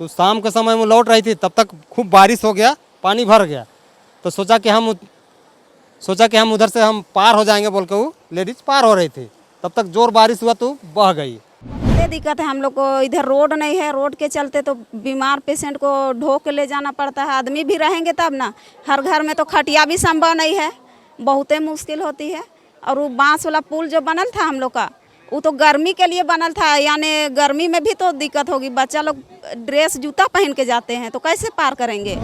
तो शाम के समय में लौट रही थी, तब तक खूब बारिश हो गया, पानी भर गया। तो सोचा कि हम उधर से हम पार हो जाएंगे बोल के वो लेडीज पार हो रही थी, तब तक जोर बारिश हुआ तो बह गई। ये दिक्कत है हम लोग को, इधर रोड नहीं है, रोड के चलते तो बीमार पेशेंट को ढो के ले जाना पड़ता है। आदमी भी रहेंगे तब ना, हर घर में तो खटिया भी संभव नहीं है, बहुते मुश्किल होती है। और वो बांस वाला पुल जो बनल था हम लोग का, वो तो गर्मी के लिए बनल था, यानी गर्मी में भी तो दिक्कत होगी। बच्चा लोग ड्रेस जूता पहन के जाते हैं तो कैसे पार करेंगे।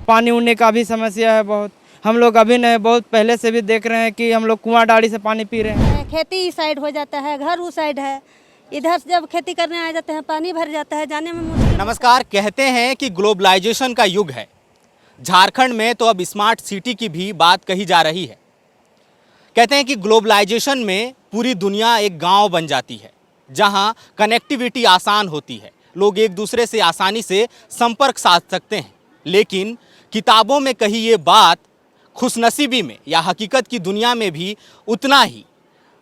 पानी उड़ने का भी समस्या है बहुत। हम लोग अभी नहीं, बहुत पहले से भी देख रहे हैं कि हम लोग कुआं डाड़ी से पानी पी रहे हैं। खेती इस साइड हो जाता है, घर उस साइड है, इधर से जब खेती करने आ जाते हैं पानी भर जाता है, जाने में मुश्किल। नमस्कार। कहते हैं कि ग्लोबलाइजेशन का युग है। झारखंड में तो अब स्मार्ट सिटी की भी बात कही जा रही है। कहते हैं कि ग्लोबलाइजेशन में पूरी दुनिया एक गांव बन जाती है, जहां कनेक्टिविटी आसान होती है, लोग एक दूसरे से आसानी से संपर्क साध सकते हैं। लेकिन किताबों में कही ये बात खुशनसीबी में या हकीकत की दुनिया में भी उतना ही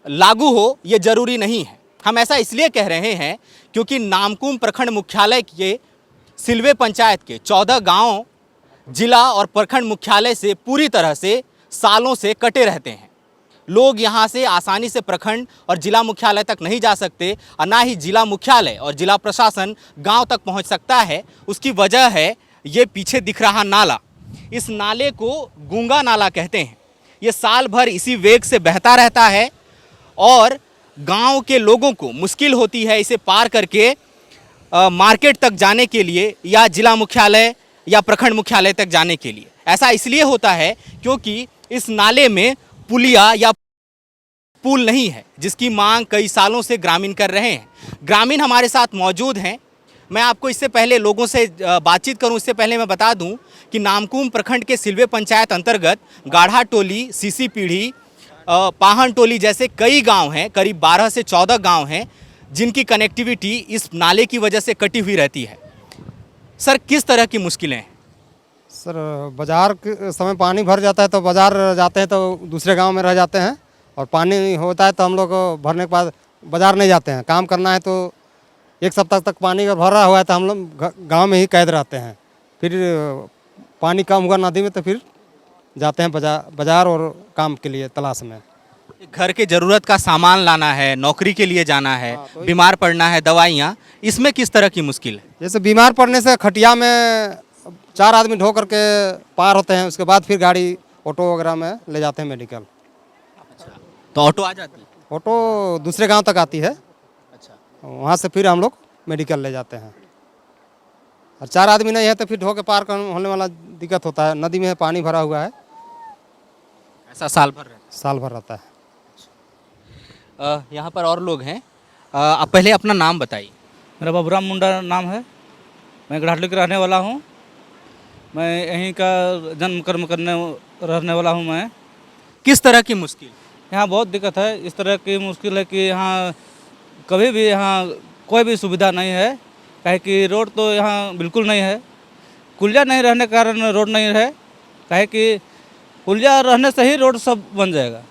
लागू हो ये ज़रूरी नहीं है। हम ऐसा इसलिए कह रहे हैं क्योंकि नामकुम प्रखंड मुख्यालय के सिलवे पंचायत के 14 गांव जिला और प्रखंड मुख्यालय से पूरी तरह से सालों से कटे रहते हैं। लोग यहां से आसानी से प्रखंड और जिला मुख्यालय तक नहीं जा सकते और ना ही जिला मुख्यालय और जिला प्रशासन गांव तक पहुंच सकता है। उसकी वजह है ये पीछे दिख रहा नाला। इस नाले को गूंगा नाला कहते हैं। ये साल भर इसी वेग से बहता रहता है और गांव के लोगों को मुश्किल होती है इसे पार करके मार्केट तक जाने के लिए या जिला मुख्यालय या प्रखंड मुख्यालय तक जाने के लिए। ऐसा इसलिए होता है क्योंकि इस नाले में पुलिया या पुल नहीं है, जिसकी मांग कई सालों से ग्रामीण कर रहे हैं। ग्रामीण हमारे साथ मौजूद हैं। मैं आपको इससे पहले लोगों से बातचीत करूं इससे पहले मैं बता दूं कि नामकुम प्रखंड के सिलवे पंचायत अंतर्गत गाढ़ा टोली, सीसी पीढ़ी, पाहन टोली जैसे कई गांव हैं, करीब 12 से 14 गांव हैं जिनकी कनेक्टिविटी इस नाले की वजह से कटी हुई रहती है। सर, किस तरह की मुश्किलें हैं? सर, बाज़ार के समय पानी भर जाता है तो बाज़ार जाते हैं तो दूसरे गांव में रह जाते हैं, और पानी होता है तो हम लोग भरने के बाद बाज़ार नहीं जाते हैं। काम करना है तो एक सप्ताह तक पानी अगर भरा हुआ है तो हम लोग गांव में ही कैद रहते हैं। फिर पानी कम हुआ नदी में तो फिर जाते हैं बाज़ार और काम के लिए तलाश में। घर के ज़रूरत का सामान लाना है, नौकरी के लिए जाना है, बीमार पड़ना है, दवाइयाँ, इसमें किस तरह की मुश्किल है? जैसे बीमार पड़ने से खटिया में 4 आदमी ढो करके पार होते हैं, उसके बाद फिर गाड़ी ऑटो वगैरह में ले जाते हैं मेडिकल। अच्छा, तो ऑटो आ जाती है? ऑटो दूसरे गांव तक आती है। अच्छा, वहाँ से फिर हम लोग मेडिकल ले जाते हैं। और 4 आदमी नहीं है तो फिर ढो के पार होने वाला दिक्कत होता है। नदी में पानी भरा हुआ है, ऐसा साल भर रहता साल भर रहता है। है। यहाँ पर और लोग हैं। आप पहले अपना नाम बताइए। मेरा बाबूराम मुंडा नाम है। मैं गढ़ाटली का रहने वाला हूँ। मैं यहीं का जन्म कर्म रहने वाला हूँ। मैं किस तरह की मुश्किल? यहाँ बहुत दिक्कत है। इस तरह की मुश्किल है कि यहाँ कभी भी यहाँ कोई भी सुविधा नहीं है, काहे कि रोड तो यहाँ बिल्कुल नहीं है। पुलिया नहीं रहने के कारण रोड नहीं है, काहे कि पुलिया रहने से ही रोड सब बन जाएगा,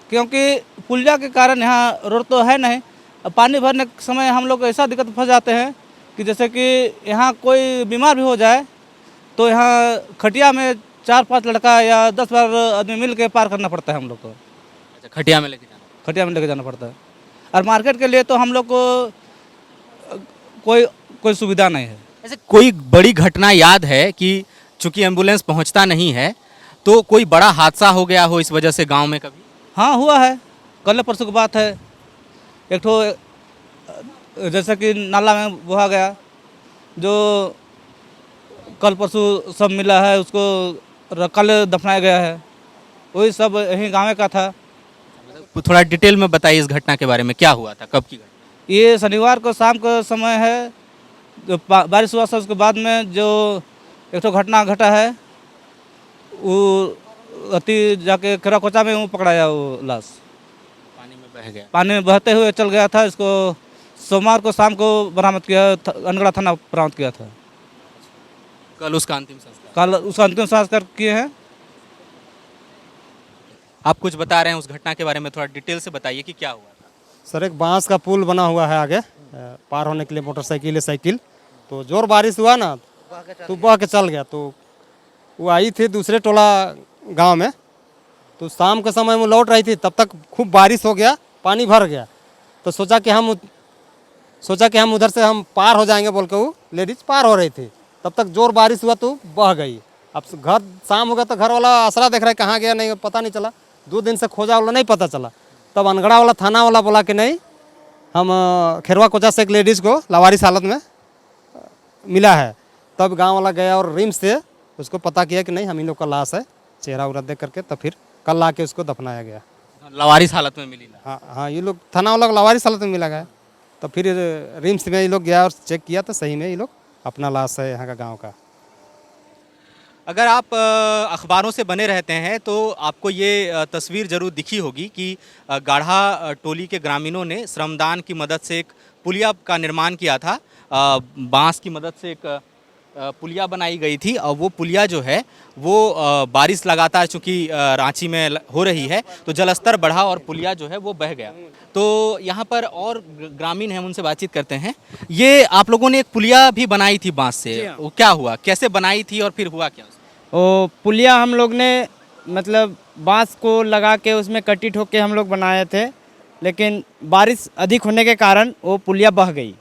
क्योंकि पुलिया के कारण यहाँ रोड तो है नहीं। अब पानी भरने के समय हम लोग ऐसा दिक्कत फंस जाते हैं कि जैसे कि यहाँ कोई बीमार भी हो जाए तो यहाँ खटिया में 4-5 लड़का या 10-12 आदमी मिल के पार करना पड़ता है हम लोग को। अच्छा, खटिया में लेके जाना? खटिया में लेके जाना पड़ता है। और मार्केट के लिए तो हम लोग को कोई सुविधा नहीं है। ऐसे कोई बड़ी घटना याद है कि चूंकि एम्बुलेंस पहुंचता नहीं है तो कोई बड़ा हादसा हो गया हो इस वजह से गांव में कभी? हाँ, हुआ है। कल परसों की बात है। एक ठो जैसे कि नाला में बहा गया, जो कल परसों सब मिला है, उसको कल दफनाया गया है। वही सब यहीं गाँव का था। थोड़ा डिटेल में बताइए इस घटना के बारे में, क्या हुआ था, कब की घटना? ये शनिवार को शाम का समय है। जो बारिश हुआ था उसके बाद में जो एक ठो घटना घटा है, वो अति जाके खराकोचा में वो पकड़ाया, वो लाश पानी में बह गया। पानी में बहते हुए चल गया था। इसको सोमवार को शाम को बरामद किया, अनगढ़ा थाना बरामद किया था। कल उसका अंतिम संस्कार? कल उसका अंतिम संस्कार किए हैं। आप कुछ बता रहे हैं उस घटना के बारे में, थोड़ा डिटेल से बताइए कि क्या हुआ था। सर, एक बांस का पुल बना हुआ है आगे पार होने के लिए, मोटरसाइकिल साइकिल, तो जोर बारिश हुआ ना तो बह के चल गया। तो वो आई थी दूसरे टोला गांव में, तो शाम के समय में लौट रही थी, तब तक खूब बारिश हो गया, पानी भर गया। तो सोचा कि हम उधर से हम पार हो जाएंगे बोल के वो लेडीज पार हो रही थी, तब तक जोर बारिश हुआ तो बह गई। अब घर शाम हो गया तो घर वाला आसरा देख रहा है कहाँ गया, नहीं पता नहीं चला। 2 दिन से खोजा वाला नहीं पता चला। तब अनगढ़ा वाला थाना वाला बोला कि नहीं, हम खेरवा कोचा से एक लेडीज़ को लावारिस हालत में मिला है। तब गांव वाला गया और रिम्स से उसको पता किया कि नहीं हम इन लोग का लाश है, चेहरा उरा देख करके। तब फिर कल ला के उसको दफनाया गया। लवारिस हालत में मिली ना? हाँ, ये लोग थाना वाला लावारिस हालत में मिला गया। तो फिर रिम्स में ये लोग गया और चेक किया तो सही में ये लोग अपना लाश है यहाँ का गाँव का। अगर आप अखबारों से बने रहते हैं तो आपको ये तस्वीर जरूर दिखी होगी कि गाढ़ा टोली के ग्रामीणों ने श्रमदान की मदद से एक पुलिया का निर्माण किया था। बांस की मदद से एक पुलिया बनाई गई थी और वो पुलिया जो है वो बारिश लगातार चूँकि रांची में हो रही है तो जलस्तर बढ़ा और पुलिया जो है वो बह गया। तो यहाँ पर और ग्रामीण हैं, उनसे बातचीत करते हैं। ये आप लोगों ने एक पुलिया भी बनाई थी बांस से, वो क्या हुआ, कैसे बनाई थी और फिर हुआ क्या? वो पुलिया हम लोग ने मतलब बांस को लगा के उसमें कटी ठोक के हम लोग बनाए थे, लेकिन बारिश अधिक होने के कारण वो पुलिया बह गई।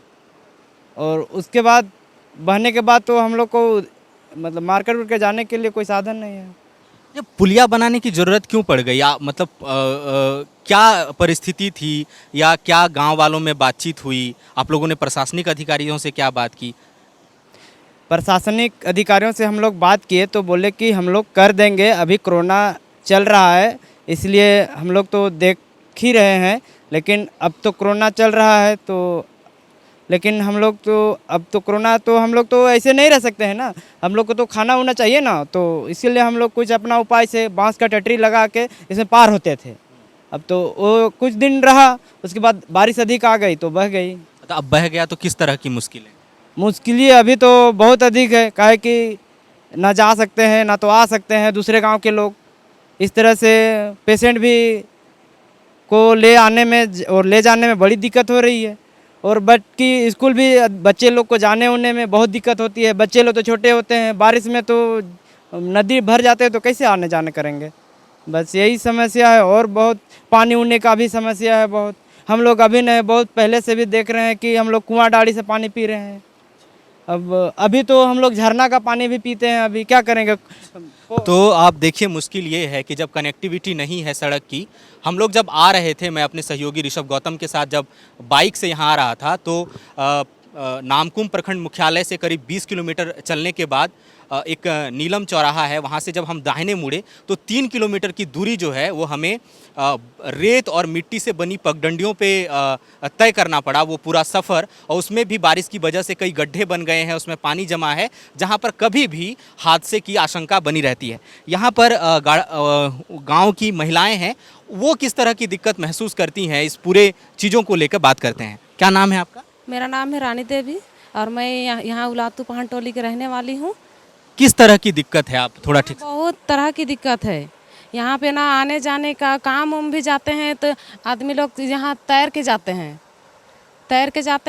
और उसके बाद बहने के बाद तो हम लोग को मतलब मार्केट उठ के जाने के लिए कोई साधन नहीं है। ये पुलिया बनाने की ज़रूरत क्यों पड़ गई? मतलब क्या परिस्थिति थी या क्या गांव वालों में बातचीत हुई? आप लोगों ने प्रशासनिक अधिकारियों से क्या बात की? प्रशासनिक अधिकारियों से हम लोग बात किए तो बोले कि हम लोग कर देंगे, अभी कोरोना चल रहा है इसलिए हम लोग तो देख ही रहे हैं, लेकिन अब तो कोरोना चल रहा है तो लेकिन हम लोग तो अब तो कोरोना तो हम लोग तो ऐसे नहीं रह सकते हैं ना, हम लोग को तो खाना होना चाहिए ना। तो इसीलिए हम लोग कुछ अपना उपाय से बांस का टटरी लगा के इसमें पार होते थे। अब तो वो कुछ दिन रहा, उसके बाद बारिश अधिक आ गई तो बह गई। तो अब बह गया तो किस तरह की मुश्किल है? मुश्किल अभी तो बहुत अधिक है, काहे कि ना जा सकते हैं ना तो आ सकते हैं दूसरे गांव के लोग। इस तरह से पेशेंट भी को ले आने में और ले जाने में बड़ी दिक्कत हो रही है। और कि स्कूल भी बच्चे लोग को जाने होने में बहुत दिक्कत होती है। बच्चे लोग तो छोटे होते हैं, बारिश में तो नदी भर जाते हैं तो कैसे आने जाने करेंगे। बस यही समस्या है और बहुत पानी उड़ने का भी समस्या है बहुत। हम लोग अभी नहीं, बहुत पहले से भी देख रहे हैं कि हम लोग कुआं डाड़ी से पानी पी रहे हैं। अब अभी तो हम लोग झरना का पानी भी पीते हैं, अभी क्या करेंगे। तो आप देखिए मुश्किल ये है कि जब कनेक्टिविटी नहीं है सड़क की। हम लोग जब आ रहे थे, मैं अपने सहयोगी ऋषभ गौतम के साथ जब बाइक से यहाँ आ रहा था तो नामकुम प्रखंड मुख्यालय से करीब 20 किलोमीटर चलने के बाद एक नीलम चौराहा है, वहाँ से जब हम दाहिने मुड़े तो 3 किलोमीटर की दूरी जो है वो हमें रेत और मिट्टी से बनी पगडंडियों पे तय करना पड़ा वो पूरा सफ़र। और उसमें भी बारिश की वजह से कई गड्ढे बन गए हैं, उसमें पानी जमा है जहाँ पर कभी भी हादसे की आशंका बनी रहती है। यहाँ पर गांव की महिलाएं हैं, वो किस तरह की दिक्कत महसूस करती हैं, इस पूरे चीज़ों को लेकर बात करते हैं। क्या नाम है आपका? मेरा नाम है रानी देवी और मैं यहाँ उलातू पहाड़ टोली के रहने वाली हूँ। किस तरह की दिक्कत है, आप थोड़ा ठीक? बहुत तरह की दिक्कत है यहाँ पे ना, आने जाने का काम उम भी जाते हैं तो आदमी लोग यहाँ तैर के जाते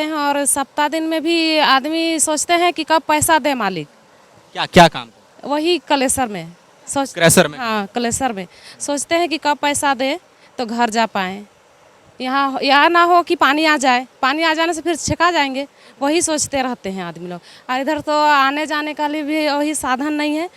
हैं और सप्ताह दिन में भी आदमी सोचते हैं कि कब पैसा दे मालिक। क्या क्या काम? वही कलेसर में क्रैशर में? हाँ, कलेसर में सोचते हैं कि कब पैसा दे तो घर जा पाएँ। यहाँ ना हो कि पानी आ जाए, पानी आ जाने से फिर छका जाएंगे, वही सोचते रहते हैं आदमी लोग। और इधर तो आने जाने का लिए भी वही साधन नहीं है।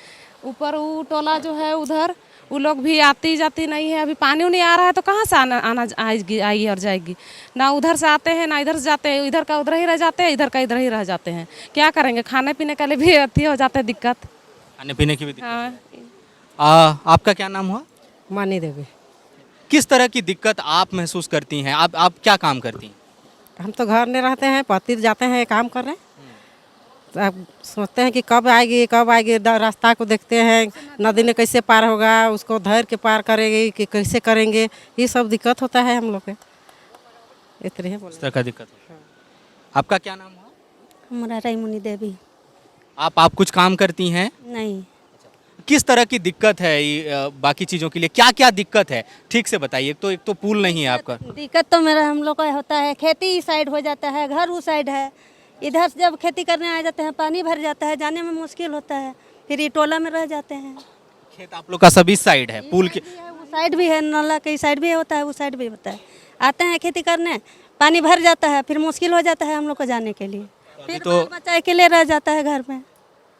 ऊपर वो टोला जो है उधर वो लोग भी आती जाती नहीं है। अभी पानी नहीं आ रहा है तो कहाँ से आना आएगी और जाएगी। ना उधर से आते हैं ना इधर से जाते हैं, इधर का उधर ही रह जाते हैं, इधर का इधर ही रह जाते हैं। क्या करेंगे, खाने पीने के लिए भी अति हो जाते हैं दिक्कत, खाने पीने की भी दिक्कत। हाँ। आपका क्या नाम हुआ? मानी देवी। किस तरह की दिक्कत आप महसूस करती हैं? आप क्या काम करती हैं? हम तो घर में रहते हैं, पति जाते हैं काम करने, तो अब सोचते हैं कि कब आएगी रास्ता को देखते हैं, नदी ने कैसे पार होगा, उसको धैर के पार करेंगे कि कैसे करेंगे, ये सब दिक्कत होता है हम लोग के। इतने ही इस तरह का दिक्कत है। आपका क्या नाम हुआ? हमारा रायमुनी देवी। आप कुछ काम करती हैं? नहीं। किस तरह की दिक्कत है बाकी चीज़ों के लिए? क्या क्या दिक्कत है ठीक से बताइए। एक तो पुल नहीं है आपका। दिक्कत तो मेरा हम लोग का होता है, खेती इस साइड हो जाता है, घर उस साइड है, इधर से जब खेती करने आ जाते हैं पानी भर जाता है, जाने में मुश्किल होता है, फिर ये टोला में रह जाते हैं। खेत आप लोग का सभी साइड है पुल के? वो साइड भी है, नाला कई साइड भी होता है, वो साइड भी होता है। आते हैं खेती करने, पानी भर जाता है, फिर मुश्किल हो जाता है हम लोग को जाने के लिए। फिर तो बच्चा अकेले रह जाता है घर में।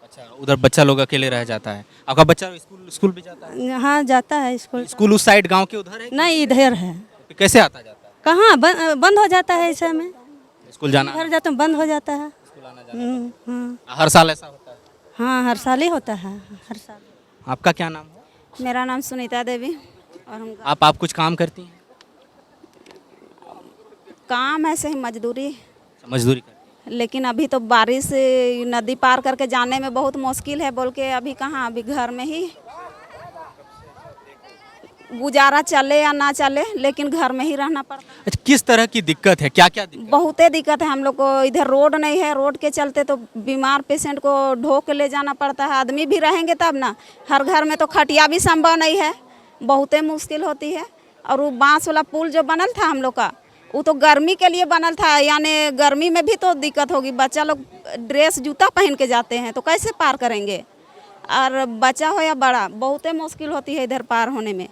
अच्छा, उधर बच्चा लोग अकेले रह जाता है। आपका बच्चा स्कूल भी जाता है? हाँ जाता है स्कूल। स्कूल उस साइड गांव के उधर है? नहीं इधर है। तो कैसे आता जाता है? कहाँ बंद हो जाता है ऐसे में, स्कूल जाना घर जाते बंद हो जाता है। स्कूल आना जाना हाँ हर साल ऐसा होता है? हाँ हर साल ही होता है, हर साल। आपका क्या नाम है? मेरा नाम सुनीता देवी और हम आप कुछ काम करती हैं? काम ऐसे ही मजदूरी, मजदूरी करती लेकिन अभी तो बारिश से नदी पार करके जाने में बहुत मुश्किल है बोल के अभी कहाँ, अभी घर में ही गुजारा चले या ना चले, लेकिन घर में ही रहना पड़ता है। अच्छा, किस तरह की दिक्कत है? क्या क्या दिक्कत? बहुते दिक्कत है हम लोग को। इधर रोड नहीं है, रोड के चलते तो बीमार पेशेंट को ढो के ले जाना पड़ता है। आदमी भी रहेंगे तब ना, हर घर में तो खटिया भी संभव नहीं है, बहुते मुश्किल होती है। और वो बांस वाला पुल जो बनल था हम लोग का, वो तो गर्मी के लिए बनल था, यानी गर्मी में भी तो दिक्कत होगी। बच्चा लोग ड्रेस जूता पहन के जाते हैं तो कैसे पार करेंगे, और बच्चा हो या बड़ा, बहुते मुश्किल होती है इधर पार होने में।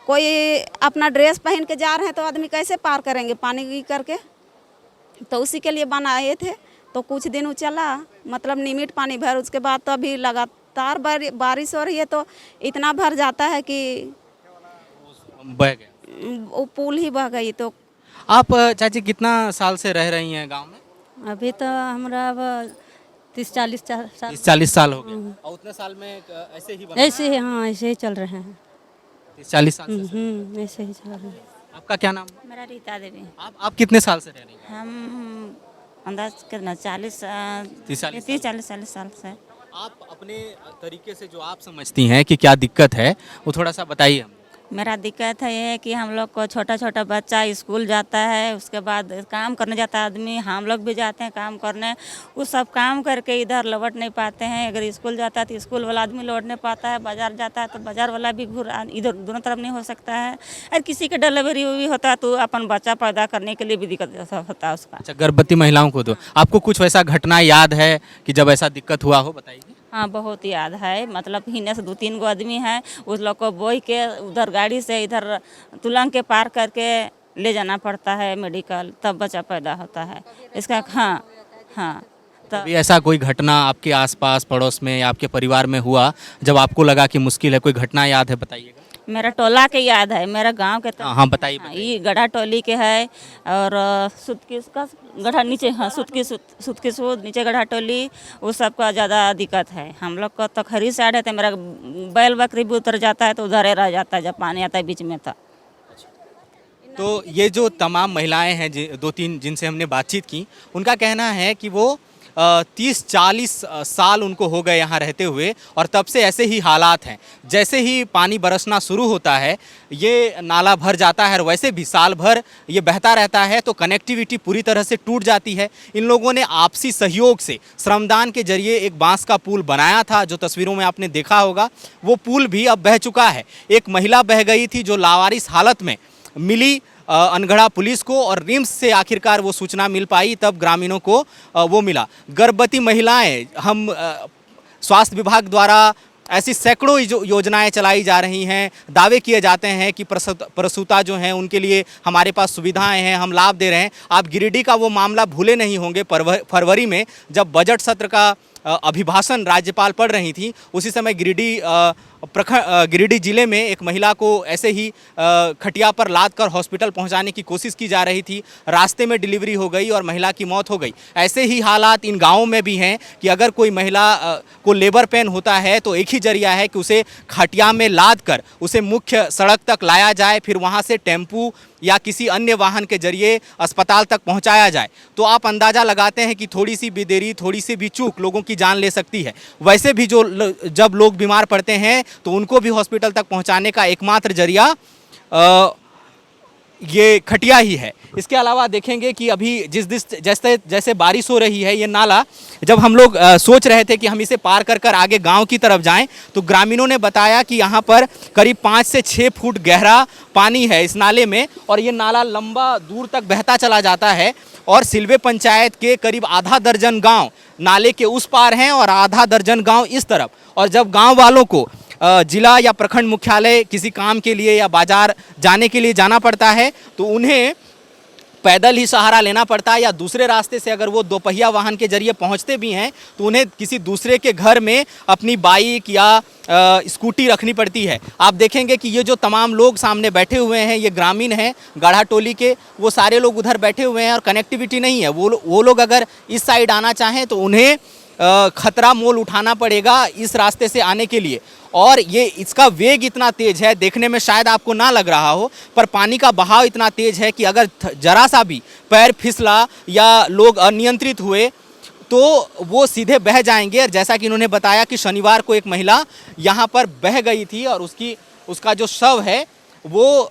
कोई अपना ड्रेस पहन के जा रहे हैं तो आदमी कैसे पार करेंगे पानी करके, तो उसी के लिए बनाए थे। तो कुछ दिन वो चला, मतलब निमिट पानी भर, उसके बाद तो अभी लगातार बारिश हो रही है तो इतना भर जाता है कि बह गया। वो पुल ही बह गई। तो आप चाची कितना साल से रह रही हैं गांव में? अभी तो हमारा अब 30-40 साल 30-40 साल हो गए। और उतने साल में ऐसे ही बना? ऐसे ही, हाँ ऐसे ही चल रहे हैं। 30-40 साल से? ऐसे ही चल रहे हैं। आपका क्या नाम है? मेरा रीता देवी। आप कितने साल से रह रही हैं? हम अंदाज करना 40 30-40 साल से। आप अपने तरीके से जो आप समझती हैं कि क्या दिक्कत है वो थोड़ा सा बताइए हम। मेरा दिक्कत है ये कि हम लोग को छोटा छोटा बच्चा स्कूल जाता है, उसके बाद काम करने जाता है आदमी, हम लोग भी जाते हैं काम करने, वो सब काम करके इधर लौट नहीं पाते हैं। अगर स्कूल जाता है तो स्कूल वाला आदमी लौट नहीं पाता है, बाजार जाता है तो बाजार वाला भी घूर इधर दोनों तरफ नहीं हो सकता है। और किसी के डिलीवरी भी होता है तो अपन बच्चा पैदा करने के लिए भी दिक्कत होता है उसका। अच्छा, गर्भवती महिलाओं को तो आपको कुछ वैसा घटना याद है कि जब ऐसा दिक्कत हुआ हो, बताइए। हाँ बहुत याद है, मतलब हिने से 2-3 गो आदमी हैं, उस लोग को बोई के उधर गाड़ी से इधर तुलंग के पार करके ले जाना पड़ता है मेडिकल, तब बच्चा पैदा होता है इसका। हाँ तो अभी ऐसा कोई घटना आपके आसपास पड़ोस में या आपके परिवार में हुआ जब आपको लगा कि मुश्किल है? कोई घटना याद है, बताइएगा। मेरा टोला के याद है, मेरा गांव के हाँ बताइए। ये गढ़ा टोली के है, और सुत की उसका गढ़ा नीचे, हाँ सुत की सूद नीचे गढ़ा टोली, वो सब का ज़्यादा दिक्कत है। हम लोग का तो खरी साइड है तो मेरा बैल बकरी भी उतर जाता है तो उधर रह जाता है जब पानी आता है बीच में। तो ये जो तमाम महिलाएं हैं 2-3 जिनसे हमने बातचीत की, उनका कहना है कि वो 30-40 साल उनको हो गए यहाँ रहते हुए, और तब से ऐसे ही हालात हैं। जैसे ही पानी बरसना शुरू होता है ये नाला भर जाता है, और वैसे भी साल भर ये बहता रहता है तो कनेक्टिविटी पूरी तरह से टूट जाती है। इन लोगों ने आपसी सहयोग से श्रमदान के जरिए एक बांस का पुल बनाया था, जो तस्वीरों में आपने देखा होगा। वो पुल भी अब बह चुका है। एक महिला बह गई थी जो लावारिस हालत में मिली अनगढ़ा पुलिस को, और रिम्स से आखिरकार वो सूचना मिल पाई, तब ग्रामीणों को वो मिला। गर्भवती महिलाएं, हम स्वास्थ्य विभाग द्वारा ऐसी सैकड़ों योजनाएं चलाई जा रही हैं। दावे किए जाते हैं कि प्रसूता जो हैं उनके लिए हमारे पास सुविधाएं हैं, हम लाभ दे रहे हैं। आप गिरिडीह का वो मामला भूले नहीं होंगे, फरवरी में जब बजट सत्र का अभिभाषण राज्यपाल पढ़ रही थी, उसी समय गिरिडीह जिले में एक महिला को ऐसे ही खटिया पर लाद कर हॉस्पिटल पहुंचाने की कोशिश की जा रही थी। रास्ते में डिलीवरी हो गई और महिला की मौत हो गई। ऐसे ही हालात इन गांवों में भी हैं कि अगर कोई महिला को लेबर पेन होता है तो एक ही जरिया है कि उसे खटिया में लाद कर उसे मुख्य सड़क तक लाया जाए, फिर वहां से टेम्पू या किसी अन्य वाहन के जरिए अस्पताल तक पहुंचाया जाए। तो आप अंदाज़ा लगाते हैं कि थोड़ी सी भी देरी, थोड़ी सी भी चूक लोगों की जान ले सकती है। वैसे भी जब लोग बीमार पड़ते हैं तो उनको भी हॉस्पिटल तक पहुंचाने का एकमात्र जरिया ये खटिया ही है। इसके अलावा देखेंगे कि अभी जैसे बारिश हो रही है, ये नाला जब हम लोग सोच रहे थे कि हम इसे पार कर आगे गांव की तरफ जाएं, तो ग्रामीणों ने बताया कि यहाँ पर करीब 5 से 6 फुट गहरा पानी है इस नाले में, और ये नाला लंबा दूर तक बहता चला जाता है। और सिलवे पंचायत के करीब आधा दर्जन गांव नाले के उस पार हैं और आधा दर्जन गांव इस तरफ। और जब गांव वालों को जिला या प्रखंड मुख्यालय किसी काम के लिए या बाजार जाने के लिए जाना पड़ता है तो उन्हें पैदल ही सहारा लेना पड़ता है, या दूसरे रास्ते से अगर वो दोपहिया वाहन के जरिए पहुंचते भी हैं तो उन्हें किसी दूसरे के घर में अपनी बाइक या स्कूटी रखनी पड़ती है। आप देखेंगे कि ये जो तमाम लोग सामने बैठे हुए हैं ये ग्रामीण हैं गाढ़ा टोली के, वो सारे लोग उधर बैठे हुए हैं और कनेक्टिविटी नहीं है। वो लोग अगर इस साइड आना चाहें तो उन्हें खतरा मोल उठाना पड़ेगा इस रास्ते से आने के लिए। और ये इसका वेग इतना तेज है, देखने में शायद आपको ना लग रहा हो, पर पानी का बहाव इतना तेज है कि अगर जरा सा भी पैर फिसला या लोग अनियंत्रित हुए तो वो सीधे बह जाएंगे। और जैसा कि इन्होंने बताया कि शनिवार को एक महिला यहाँ पर बह गई थी और उसका जो शव है वो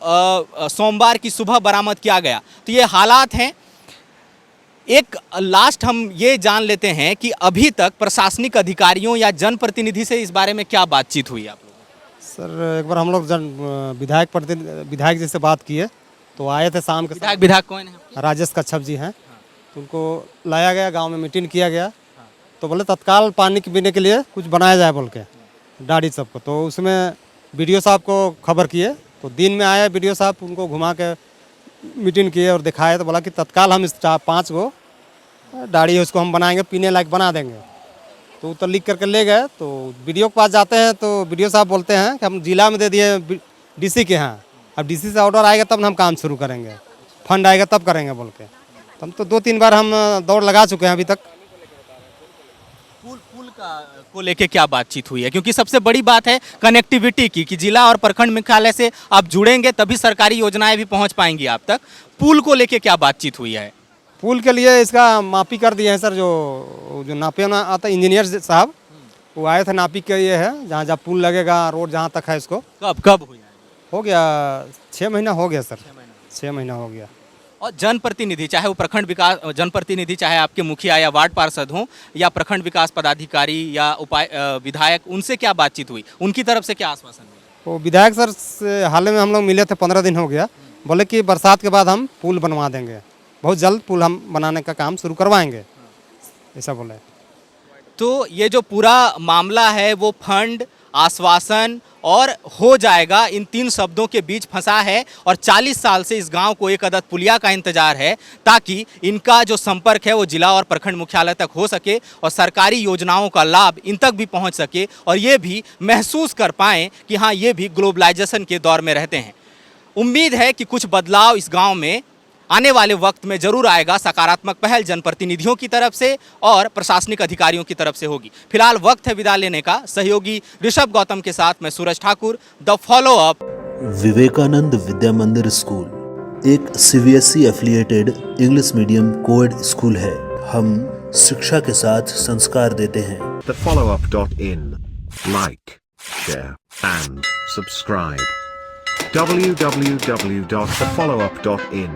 सोमवार की सुबह बरामद किया गया। तो ये हालात हैं। एक लास्ट हम ये जान लेते हैं कि अभी तक प्रशासनिक अधिकारियों या जनप्रतिनिधि से इस बारे में क्या बातचीत हुई आप लोगों? सर एक बार हम लोग विधायक जी से बात किए तो आए थे शाम के। विधायक कौन है? राजेश कच्छप जी हैं। तो उनको लाया गया, गांव में मीटिंग किया गया। तो बोले तत्काल पानी पीने के लिए कुछ बनाया जाए बोल के दाढ़ी सबको। तो उसमें बीडीओ साहब को खबर किए तो दिन में आए बीडीओ साहब, उनको घुमा के मीटिंग किए और दिखाए। तो बोला कि तत्काल हम इस 4-5 गो दाढ़ी है उसको हम बनाएंगे, पीने लायक बना देंगे। तो तो लिख करके ले गए। तो बीडीओ के पास जाते हैं तो बीडीओ साहब बोलते हैं कि हम जिला में दे दिए डीसी के यहाँ, अब डीसी से ऑर्डर आएगा तब हम काम शुरू करेंगे, फंड आएगा तब करेंगे बोल के। हम तो 2-3 बार हम दौड़ लगा चुके हैं अभी तक। पुल को लेके क्या बातचीत हुई है? क्योंकि सबसे बड़ी बात है कनेक्टिविटी की, कि जिला और प्रखंड मुख्यालय से आप जुड़ेंगे तभी सरकारी योजनाएं भी पहुंच पाएंगी आप तक। पुल को लेके क्या बातचीत हुई है? पुल के लिए इसका मापी कर दिए हैं सर। जो नापे ना आता इंजीनियर साहब वो आए थे, नापी के ये है जहाँ जहाँ पुल लगेगा, रोड जहाँ तक है इसको। कब हुई? हो गया 6 महीना हो गया सर, 6 महीना हो गया। और जनप्रतिनिधि, चाहे वो प्रखंड विकास जनप्रतिनिधि, चाहे आपके मुखिया या वार्ड पार्षद हों या प्रखंड विकास पदाधिकारी या विधायक, उनसे क्या बातचीत हुई? उनकी तरफ से क्या आश्वासन मिला? वो विधायक सर से हाल में हम लोग मिले थे, 15 दिन हो गया। बोले कि बरसात के बाद हम पुल बनवा देंगे, बहुत जल्द पुल हम बनाने का काम शुरू करवाएंगे, ऐसा बोले। तो ये जो पूरा मामला है वो फंड, आश्वासन और हो जाएगा, इन 3 शब्दों के बीच फंसा है। और 40 साल से इस गांव को एक अदद पुलिया का इंतजार है ताकि इनका जो संपर्क है वो जिला और प्रखंड मुख्यालय तक हो सके और सरकारी योजनाओं का लाभ इन तक भी पहुंच सके और ये भी महसूस कर पाएं कि हाँ, ये भी ग्लोबलाइजेशन के दौर में रहते हैं। उम्मीद है कि कुछ बदलाव इस गाँव में आने वाले वक्त में जरूर आएगा। सकारात्मक पहल जनप्रतिनिधियों की तरफ से और प्रशासनिक अधिकारियों की तरफ से होगी। फिलहाल वक्त है विदा लेने का। सहयोगी ऋषभ गौतम के साथ मैं Suraj Thakur, the follow up. Vivekananda Vidya Mandir school एक CBSE affiliated English medium coed school है। हम शिक्षा के साथ संस्कार देते हैं। thefollowup.in, like, share and subscribe. www.thefollowup.in